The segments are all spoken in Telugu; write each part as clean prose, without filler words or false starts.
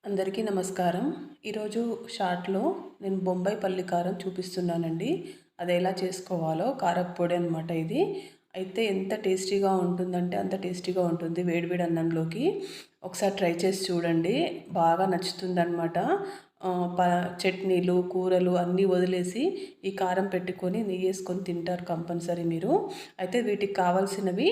అందరికీ నమస్కారం. ఈరోజు షార్ట్‌లో నేను బొంబాయి పల్లి కారం చూపిస్తున్నానండి. అది ఎలా చేసుకోవాలో కారప్పొడి అనమాట ఇది. అయితే ఎంత టేస్టీగా ఉంటుందంటే అంత టేస్టీగా ఉంటుంది వేడి వేడి అన్నంలోకి. ఒకసారి ట్రై చేసి చూడండి. బాగా నచ్చుతుందనమాట. చట్నీలు, కూరలు అన్నీ వదిలేసి ఈ కారం పెట్టుకొని నెయ్యేసుకొని తింటారు కంపల్సరీ మీరు. అయితే వీటికి కావాల్సినవి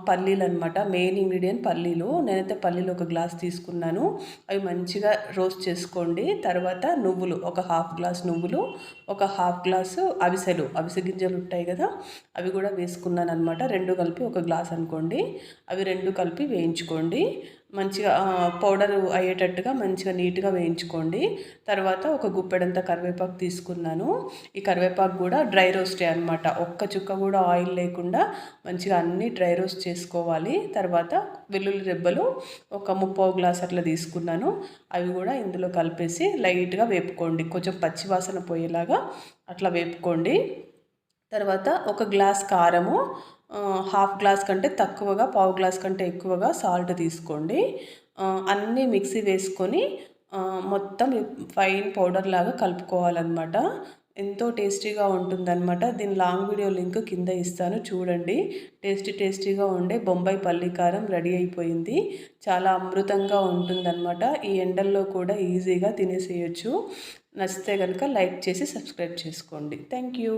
పల్లీలనమాట. మెయిన్ ఇంగ్రీడియంట్ పల్లీలు. నేనైతే పల్లీలు ఒక గ్లాస్ తీసుకున్నాను. అవి మంచిగా రోస్ట్ చేసుకోండి. తర్వాత నువ్వులు ఒక హాఫ్ గ్లాస్ నువ్వులు, ఒక హాఫ్ గ్లాసు అవిసె గింజలు ఉంటాయి కదా, అవి కూడా వేసుకున్నాను అనమాట. 2 కలిపి ఒక గ్లాస్ అనుకోండి. అవి 2 కలిపి వేయించుకోండి. మంచిగా పౌడర్ అయ్యేటట్టుగా మంచిగా నీట్గా వేయించుకోండి. తర్వాత ఒక గుప్పెడంత కరివేపాకు తీసుకున్నాను. ఈ కరివేపాకు కూడా డ్రై రోస్టే అనమాట. ఒక్క చుక్క కూడా ఆయిల్ లేకుండా మంచిగా అన్నీ డ్రై రోస్ట్ చేసుకోవాలి. తర్వాత వెల్లుల్లి రెబ్బలు ఒక ముప్పావు గ్లాస్ అట్లా తీసుకున్నాను. అవి కూడా ఇందులో కలిపేసి లైట్గా వేపుకోండి. కొంచెం పచ్చివాసన పోయేలాగా అట్లా వేపుకోండి. తర్వాత ఒక గ్లాస్ కారము, హాఫ్ గ్లాస్ కంటే తక్కువగా, పావు గ్లాస్ కంటే ఎక్కువగా సాల్ట్ తీసుకోండి. అన్నీ మిక్సీ వేసుకొని మొత్తం ఫైన్ పౌడర్ లాగా కలుపుకోవాలన్నమాట. ఎంతో టేస్టీగా ఉంటుందన్నమాట. దీని లాంగ్ వీడియో లింక్ కింద ఇస్తాను, చూడండి. టేస్టీగా ఉండే బొంబాయి పల్లి కారం రెడీ అయిపోయింది. చాలా అమృతంగా ఉంటుందన్నమాట. ఈ ఎండల్లో కూడా ఈజీగా తినేసేయచ్చు. నచ్చితే కనుక లైక్ చేసి సబ్స్క్రైబ్ చేసుకోండి. Thank you.